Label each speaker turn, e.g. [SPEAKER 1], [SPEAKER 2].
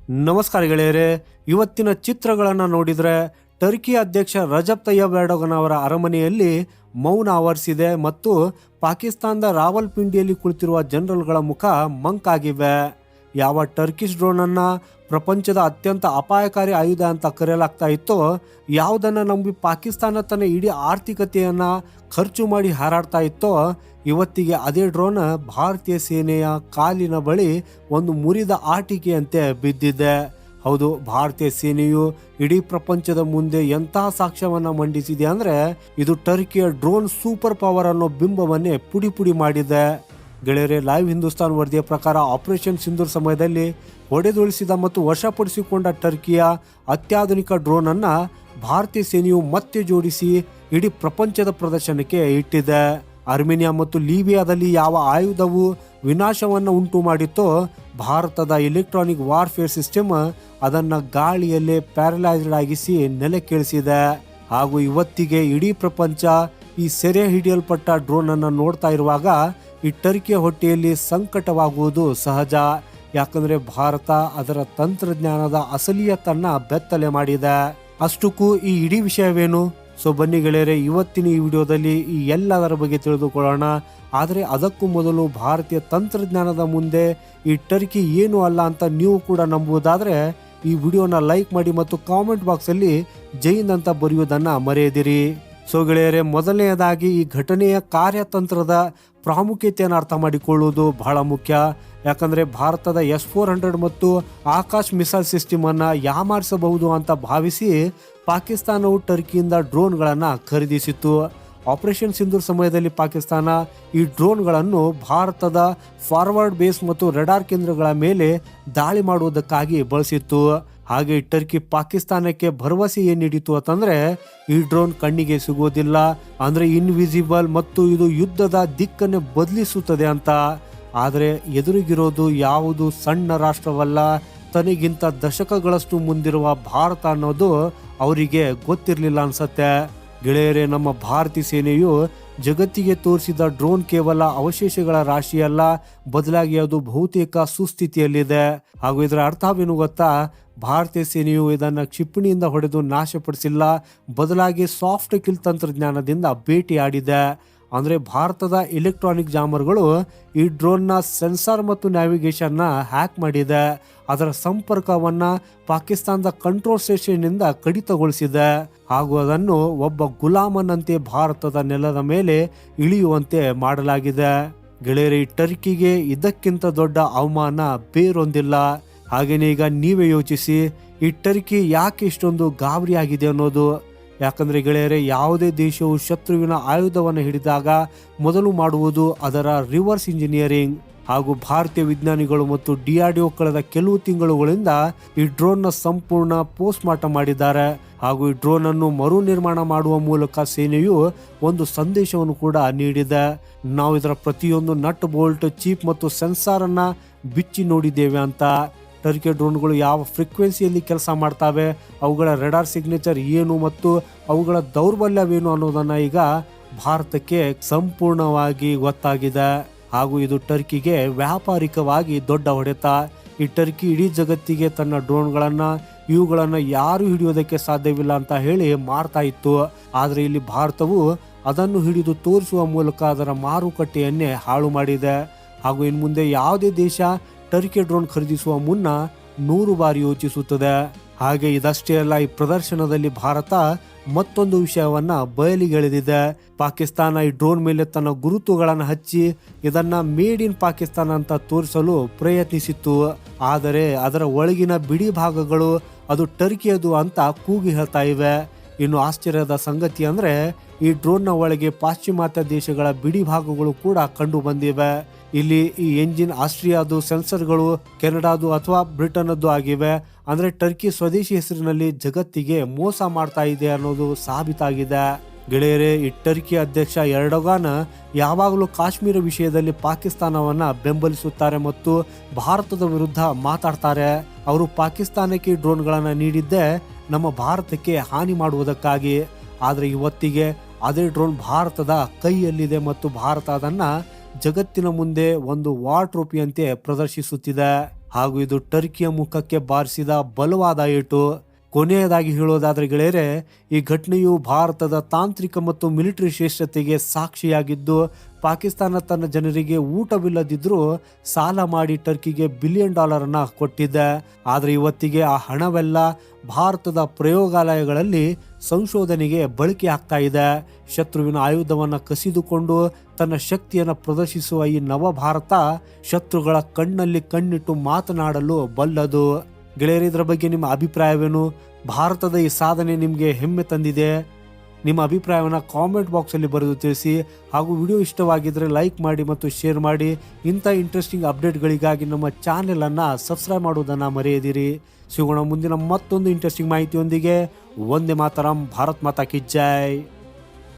[SPEAKER 1] ನಮಸ್ಕಾರ ಗೆಳೆಯರೇ, ಇವತ್ತಿನ ಚಿತ್ರಗಳನ್ನು ನೋಡಿದರೆ ಟರ್ಕಿ ಅಧ್ಯಕ್ಷ ರಜಬ್ ತಯ್ಯಬ್ ಎರ್ಡೋಗನ್ ಅವರ ಅರಮನೆಯಲ್ಲಿ ಮೌನ ಆವರಿಸಿದೆ ಮತ್ತು ಪಾಕಿಸ್ತಾನದ ರಾವಲ್ಪಿಂಡಿಯಲ್ಲಿ ಕುಳಿತಿರುವ ಜನರಲ್ಗಳ ಮುಖ ಮಂಕಾಗಿವೆ. ಯಾವ ಟರ್ಕಿಶ್ ಡ್ರೋನನ್ನು ಪ್ರಪಂಚದ ಅತ್ಯಂತ ಅಪಾಯಕಾರಿ ಆಯುಧ ಅಂತ ಕರೆಯಲಾಗ್ತಾ ಇತ್ತೋ, ಯಾವುದನ್ನು ನಂಬಿ ಪಾಕಿಸ್ತಾನ ತನ್ನ ಇಡೀ ಆರ್ಥಿಕತೆಯನ್ನು ಖರ್ಚು ಮಾಡಿ ಹಾರಾಡ್ತಾ ಇತ್ತೋ, ಇವತ್ತಿಗೆ ಅದೇ ಡ್ರೋನ್ ಭಾರತೀಯ ಸೇನೆಯ ಕಾಲಿನ ಬಳಿ ಒಂದು ಮುರಿದ ಆಟಿಕೆಯಂತೆ ಬಿದ್ದಿದೆ. ಹೌದು, ಭಾರತೀಯ ಸೇನೆಯು ಇಡೀ ಪ್ರಪಂಚದ ಮುಂದೆ ಎಂತಹ ಸಾಕ್ಷ್ಯವನ್ನು ಮಂಡಿಸಿದೆ ಅಂದರೆ ಇದು ಟರ್ಕಿಯ ಡ್ರೋನ್ ಸೂಪರ್ ಪವರ್ ಅನ್ನೋ ಬಿಂಬವನ್ನೇ ಪುಡಿ ಪುಡಿ ಮಾಡಿದೆ. ಗೆಳೆಯರೆ, ಲೈವ್ ಹಿಂದೂಸ್ತಾನ್ ವರದಿಯ ಪ್ರಕಾರ ಆಪರೇಷನ್ ಸಿಂಧೂರ್ ಸಮಯದಲ್ಲಿ ಹೊಡೆದುಳಿಸಿದ ಮತ್ತು ವಶಪಡಿಸಿಕೊಂಡ ಟರ್ಕಿಯ ಅತ್ಯಾಧುನಿಕ ಡ್ರೋನ್ ಅನ್ನ ಭಾರತೀಯ ಸೇನೆಯು ಮತ್ತೆ ಜೋಡಿಸಿ ಇಡೀ ಪ್ರಪಂಚದ ಪ್ರದರ್ಶನಕ್ಕೆ ಇಟ್ಟಿದೆ. ಅರ್ಮೇನಿಯಾ ಮತ್ತು ಲಿಬಿಯಾದಲ್ಲಿ ಯಾವ ಆಯುಧವು ವಿನಾಶವನ್ನು ಉಂಟು ಮಾಡಿತ್ತೋ, ಭಾರತದ ಎಲೆಕ್ಟ್ರಾನಿಕ್ ವಾರ್ಫೇರ್ ಸಿಸ್ಟಮ್ ಅದನ್ನು ಗಾಳಿಯಲ್ಲೇ ಪ್ಯಾರಲೈಸ್ಡ್ ಆಗಿಸಿ ನೆಲಕ್ಕಿಳಿಸಿದೆ. ಹಾಗೂ ಇವತ್ತಿಗೆ ಇಡೀ ಪ್ರಪಂಚ ಈ ಸೆರೆ ಹಿಡಿಯಲ್ಪಟ್ಟ ಡ್ರೋನ್ ಅನ್ನು ನೋಡ್ತಾ ಇರುವಾಗ ಈ ಟರ್ಕಿಯ ಹೊಟ್ಟೆಯಲ್ಲಿ ಸಂಕಟವಾಗುವುದು ಸಹಜ. ಯಾಕಂದ್ರೆ ಭಾರತ ಅದರ ತಂತ್ರಜ್ಞಾನದ ಅಸಲಿಯತನ್ನ ಬೆತ್ತಲೆ ಮಾಡಿದೆ. ಅಷ್ಟಕ್ಕೂ ಈ ಇಡೀ ವಿಷಯವೇನು? ಸೊ ಬನ್ನಿ ಗೆಳೆಯರೆ, ಇವತ್ತಿನ ಈ ವಿಡಿಯೋದಲ್ಲಿ ಈ ಎಲ್ಲದರ ಬಗ್ಗೆ ತಿಳಿದುಕೊಳ್ಳೋಣ. ಆದರೆ ಅದಕ್ಕೂ ಮೊದಲು ಭಾರತೀಯ ತಂತ್ರಜ್ಞಾನದ ಮುಂದೆ ಈ ಟರ್ಕಿ ಏನು ಅಲ್ಲ ಅಂತ ನೀವು ಕೂಡ ನಂಬುವುದಾದರೆ ಈ ವಿಡಿಯೋನ ಲೈಕ್ ಮಾಡಿ ಮತ್ತು ಕಾಮೆಂಟ್ ಬಾಕ್ಸಲ್ಲಿ ಜೈ ಹಿಂದ್ ಅಂತ ಬರೆಯುವುದನ್ನು ಮರೆಯದಿರಿ. ಸೊ ಗೆಳೆಯರೆ, ಮೊದಲನೆಯದಾಗಿ ಈ ಘಟನೆಯ ಕಾರ್ಯತಂತ್ರದ ಪ್ರಾಮುಖ್ಯತೆಯನ್ನು ಅರ್ಥ ಮಾಡಿಕೊಳ್ಳುವುದು ಬಹಳ ಮುಖ್ಯ. ಯಾಕಂದರೆ ಭಾರತದ S-400 ಮತ್ತು ಆಕಾಶ್ ಮಿಸೈಲ್ ಸಿಸ್ಟಮ್ ಅನ್ನು ಯಾಮಾರಿಸಬಹುದು ಅಂತ ಭಾವಿಸಿ ಪಾಕಿಸ್ತಾನವು ಟರ್ಕಿಯಿಂದ ಡ್ರೋನ್ಗಳನ್ನು ಖರೀದಿಸಿತ್ತು. ಆಪರೇಷನ್ ಸಿಂಧೂರ್ ಸಮಯದಲ್ಲಿ ಪಾಕಿಸ್ತಾನ ಈ ಡ್ರೋನ್ಗಳನ್ನು ಭಾರತದ ಫಾರ್ವರ್ಡ್ ಬೇಸ್ ಮತ್ತು ರೆಡಾರ್ ಕೇಂದ್ರಗಳ ಮೇಲೆ ದಾಳಿ ಮಾಡುವುದಕ್ಕಾಗಿ ಬಳಸಿತ್ತು. ಹಾಗೆ ಟರ್ಕಿ ಪಾಕಿಸ್ತಾನಕ್ಕೆ ಭರವಸೆ ಏನು ನೀಡಿತು ಅಂತಂದ್ರೆ ಈ ಡ್ರೋನ್ ಕಣ್ಣಿಗೆ ಸಿಗೋದಿಲ್ಲ, ಅಂದ್ರೆ ಇನ್ವಿಸಿಬಲ್ ಮತ್ತು ಇದು ಯುದ್ಧದ ದಿಕ್ಕನ್ನು ಬದಲಿಸುತ್ತದೆ ಅಂತ. ಆದರೆ ಎದುರಿಗಿರೋದು ಯಾವುದು ಸಣ್ಣ ರಾಷ್ಟ್ರವಲ್ಲ, ತನಗಿಂತ ದಶಕಗಳಷ್ಟು ಮುಂದಿರುವ ಭಾರತ ಅನ್ನೋದು ಅವರಿಗೆ ಗೊತ್ತಿರಲಿಲ್ಲ ಅನ್ಸತ್ತೆ. ಗೆಳೆಯರೇ, ನಮ್ಮ ಭಾರತೀಯ ಸೇನೆಯು ಜಗತ್ತಿಗೆ ತೋರಿಸಿದ ಡ್ರೋನ್ ಕೇವಲ ಅವಶೇಷಗಳ ರಾಶಿಯಲ್ಲ, ಬದಲಾಗಿ ಅದು ಬಹುತೇಕ ಸುಸ್ಥಿತಿಯಲ್ಲಿದೆ. ಹಾಗೂ ಇದರ ಅರ್ಥವೇನು ಗೊತ್ತಾ? ಭಾರತೀಯ ಸೇನೆಯು ಇದನ್ನು ಕ್ಷಿಪಣಿಯಿಂದ ಹೊಡೆದು ನಾಶಪಡಿಸಿಲ್ಲ, ಬದಲಾಗಿ ಸಾಫ್ಟ್ ಕಿಲ್ ತಂತ್ರಜ್ಞಾನದಿಂದ ಭೇಟಿಯಾಡಿದೆ. ಅಂದರೆ ಭಾರತದ ಎಲೆಕ್ಟ್ರಾನಿಕ್ ಜಾಮರ್ಗಳು ಈ ಡ್ರೋನ್ನ ಸೆನ್ಸಾರ್ ಮತ್ತು ನ್ಯಾವಿಗೇಷನ್ನ ಹ್ಯಾಕ್ ಮಾಡಿದೆ. ಅದರ ಸಂಪರ್ಕವನ್ನು ಪಾಕಿಸ್ತಾನದ ಕಂಟ್ರೋಲ್ ಸ್ಟೇಷನ್ನಿಂದ ಕಡಿತಗೊಳಿಸಿದೆ ಹಾಗೂ ಅದನ್ನು ಒಬ್ಬ ಗುಲಾಮನಂತೆ ಭಾರತದ ನೆಲದ ಮೇಲೆ ಇಳಿಯುವಂತೆ ಮಾಡಲಾಗಿದೆ. ಗೆಳೆಯರಿ, ಟರ್ಕಿಗೆ ಇದಕ್ಕಿಂತ ದೊಡ್ಡ ಅವಮಾನ ಬೇರೊಂದಿಲ್ಲ. ಹಾಗೇನೇ ಈಗ ನೀವೇ ಯೋಚಿಸಿ, ಈ ಟರ್ಕಿ ಯಾಕೆ ಇಷ್ಟೊಂದು ಗಾಬರಿ ಆಗಿದೆ ಅನ್ನೋದು. ಯಾಕಂದ್ರೆ ಗೆಳೆಯರೆ, ಯಾವುದೇ ದೇಶವು ಶತ್ರುವಿನ ಆಯುಧವನ್ನು ಹಿಡಿದಾಗ ಮೊದಲು ಮಾಡುವುದು ಅದರ ರಿವರ್ಸ್ ಇಂಜಿನಿಯರಿಂಗ್. ಹಾಗೂ ಭಾರತೀಯ ವಿಜ್ಞಾನಿಗಳು ಮತ್ತು DRDO ಕಳೆದ ಕೆಲವು ತಿಂಗಳುಗಳಿಂದ ಈ ಡ್ರೋನ್ನ ಸಂಪೂರ್ಣ ಪೋಸ್ಟ್ ಮಾರ್ಟಮ್ ಮಾಡಿದ್ದಾರೆ. ಹಾಗೂ ಈ ಡ್ರೋನ್ ಅನ್ನು ಮರು ನಿರ್ಮಾಣ ಮಾಡುವ ಮೂಲಕ ಸೇನೆಯು ಒಂದು ಸಂದೇಶವನ್ನು ಕೂಡ ನೀಡಿದೆ. ನಾವು ಇದರ ಪ್ರತಿಯೊಂದು ನಟ್ ಬೋಲ್ಟ್, ಚೀಪ್ ಮತ್ತು ಸೆನ್ಸಾರ್ ಅನ್ನ ಬಿಚ್ಚಿ ನೋಡಿದ್ದೇವೆ ಅಂತ. ಟರ್ಕಿ ಡ್ರೋನ್ಗಳು ಯಾವ ಫ್ರೀಕ್ವೆನ್ಸಿಯಲ್ಲಿ ಕೆಲಸ ಮಾಡ್ತವೆ, ಅವುಗಳ ರೆಡಾರ್ ಸಿಗ್ನೇಚರ್ ಏನು ಮತ್ತು ಅವುಗಳ ದೌರ್ಬಲ್ಯವೇನು ಅನ್ನೋದನ್ನ ಈಗ ಭಾರತಕ್ಕೆ ಸಂಪೂರ್ಣವಾಗಿ ಗೊತ್ತಾಗಿದೆ. ಹಾಗೂ ಇದು ಟರ್ಕಿಗೆ ವ್ಯಾಪಾರಿಕವಾಗಿ ದೊಡ್ಡ ಹೊಡೆತ. ಈ ಟರ್ಕಿ ಇಡೀ ಜಗತ್ತಿಗೆ ತನ್ನ ಇವುಗಳನ್ನು ಯಾರು ಹಿಡಿಯೋದಕ್ಕೆ ಸಾಧ್ಯವಿಲ್ಲ ಅಂತ ಹೇಳಿ ಮಾರ್ತಾ ಇತ್ತು. ಆದರೆ ಇಲ್ಲಿ ಭಾರತವು ಅದನ್ನು ಹಿಡಿದು ತೋರಿಸುವ ಮೂಲಕ ಅದರ ಮಾರುಕಟ್ಟೆಯನ್ನೇ ಹಾಳು ಮಾಡಿದೆ. ಹಾಗೂ ಇನ್ನು ಮುಂದೆ ಯಾವುದೇ ದೇಶ ಟರ್ಕಿ ಡ್ರೋನ್ ಖರೀದಿಸುವ ಮುನ್ನ 100 ಬಾರಿ ಯೋಚಿಸುತ್ತದೆ. ಹಾಗೆ ಇದಷ್ಟೇ ಅಲ್ಲ, ಈ ಪ್ರದರ್ಶನದಲ್ಲಿ ಭಾರತ ಮತ್ತೊಂದು ವಿಷಯವನ್ನ ಬಯಲಿಗೆಳೆದಿದೆ. ಪಾಕಿಸ್ತಾನ ಈ ಡ್ರೋನ್ ಮೇಲೆ ತನ್ನ ಗುರುತುಗಳನ್ನು ಹಚ್ಚಿ ಇದನ್ನ ಮೇಡ್ ಇನ್ ಪಾಕಿಸ್ತಾನ ಅಂತ ತೋರಿಸಲು ಪ್ರಯತ್ನಿಸಿತ್ತು. ಆದರೆ ಅದರ ಒಳಗಿನ ಬಿಡಿ ಭಾಗಗಳು ಅದು ಟರ್ಕಿಯದು ಅಂತ ಕೂಗಿ ಹೇಳ್ತಾ ಇವೆ. ಇನ್ನು ಆಶ್ಚರ್ಯದ ಸಂಗತಿ ಅಂದ್ರೆ ಈ ಡ್ರೋನ್ನ ಒಳಗೆ ಪಾಶ್ಚಿಮಾತ್ಯ ದೇಶಗಳ ಬಿಡಿ ಭಾಗಗಳು ಕೂಡ ಕಂಡು ಬಂದಿವೆ. ಇಲ್ಲಿ ಈ ಎಂಜಿನ್ ಆಸ್ಟ್ರಿಯಾದು, ಸೆನ್ಸರ್ಗಳು ಕೆನಡಾದು ಅಥವಾ ಬ್ರಿಟನ್ನದ್ದು ಆಗಿವೆ. ಅಂದ್ರೆ ಟರ್ಕಿ ಸ್ವದೇಶಿ ಹೆಸರಿನಲ್ಲಿ ಜಗತ್ತಿಗೆ ಮೋಸ ಮಾಡ್ತಾ ಇದೆ ಅನ್ನೋದು ಸಾಬೀತಾಗಿದೆ. ಗೆಳೆಯರೇ, ಈ ಟರ್ಕಿ ಅಧ್ಯಕ್ಷ ಎರ್ಡೋಗಾನ್ ಯಾವಾಗಲೂ ಕಾಶ್ಮೀರ ವಿಷಯದಲ್ಲಿ ಪಾಕಿಸ್ತಾನವನ್ನ ಬೆಂಬಲಿಸುತ್ತಾರೆ ಮತ್ತು ಭಾರತದ ವಿರುದ್ಧ ಮಾತಾಡ್ತಾರೆ. ಅವರು ಪಾಕಿಸ್ತಾನಕ್ಕೆ ಡ್ರೋನ್ಗಳನ್ನು ನೀಡಿದ್ದೇ ನಮ್ಮ ಭಾರತಕ್ಕೆ ಹಾನಿ ಮಾಡುವುದಕ್ಕಾಗಿ. ಆದರೆ ಇವತ್ತಿಗೆ ಅದೇ ಡ್ರೋನ್ ಭಾರತದ ಕೈಯಲ್ಲಿದೆ ಮತ್ತು ಭಾರತ ಅದನ್ನ ಜಗತ್ತಿನ ಮುಂದೆ ಒಂದು ವಾರ್ ಟ್ರೋಫಿಯಂತೆ ಪ್ರದರ್ಶಿಸುತ್ತಿದೆ. ಹಾಗೂ ಇದು ಟರ್ಕಿಯ ಮುಖಕ್ಕೆ ಬಾರಿಸಿದ ಬಲವಾದ ಏಟು. ಕೊನೆಯದಾಗಿ ಹೇಳೋದಾದ್ರೆ ಗೆಳೆಯರೆ, ಈ ಘಟನೆಯು ಭಾರತದ ತಾಂತ್ರಿಕ ಮತ್ತು ಮಿಲಿಟರಿ ಶ್ರೇಷ್ಠತೆಗೆ ಸಾಕ್ಷಿಯಾಗಿದ್ದು, ಪಾಕಿಸ್ತಾನ ತನ್ನ ಜನರಿಗೆ ಊಟವಿಲ್ಲದಿದ್ರೂ ಸಾಲ ಮಾಡಿ ಟರ್ಕಿಗೆ $1 ಬಿಲಿಯನ್ ಕೊಟ್ಟಿದೆ. ಆದರೆ ಇವತ್ತಿಗೆ ಆ ಹಣವೆಲ್ಲ ಭಾರತದ ಪ್ರಯೋಗಾಲಯಗಳಲ್ಲಿ ಸಂಶೋಧನೆಗೆ ಬಳಕೆ ಆಗ್ತಾ ಇದೆ. ಶತ್ರುವಿನ ಆಯುಧವನ್ನು ಕಸಿದುಕೊಂಡು ತನ್ನ ಶಕ್ತಿಯನ್ನು ಪ್ರದರ್ಶಿಸುವ ಈ ನವ ಭಾರತ ಶತ್ರುಗಳ ಕಣ್ಣಲ್ಲಿ ಕಣ್ಣಿಟ್ಟು ಮಾತನಾಡಲು ಬಲ್ಲದು. ಗೆಳೆಯರೆ, ಇದರ ಬಗ್ಗೆ ನಿಮ್ಮ ಅಭಿಪ್ರಾಯವೇನು? ಭಾರತದ ಈ ಸಾಧನೆ ನಿಮಗೆ ಹೆಮ್ಮೆ ತಂದಿದೆ? ನಿಮ್ಮ ಅಭಿಪ್ರಾಯವನ್ನು ಕಾಮೆಂಟ್ ಬಾಕ್ಸಲ್ಲಿ ಬರೆದು ತಿಳಿಸಿ. ಹಾಗೂ ವಿಡಿಯೋ ಇಷ್ಟವಾಗಿದ್ದರೆ ಲೈಕ್ ಮಾಡಿ ಮತ್ತು ಶೇರ್ ಮಾಡಿ. ಇಂಥ ಇಂಟ್ರೆಸ್ಟಿಂಗ್ ಅಪ್ಡೇಟ್ಗಳಿಗಾಗಿ ನಮ್ಮ ಚಾನೆಲನ್ನು ಸಬ್ಸ್ಕ್ರೈಬ್ ಮಾಡುವುದನ್ನು ಮರೆಯದಿರಿ. ಸಿಗೋಣ ಮುಂದಿನ ಮತ್ತೊಂದು ಇಂಟ್ರೆಸ್ಟಿಂಗ್ ಮಾಹಿತಿಯೊಂದಿಗೆ. ವಂದೇ ಮಾತರಂ. ಭಾರತ್ ಮಾತಾ ಕಿ ಜೈ.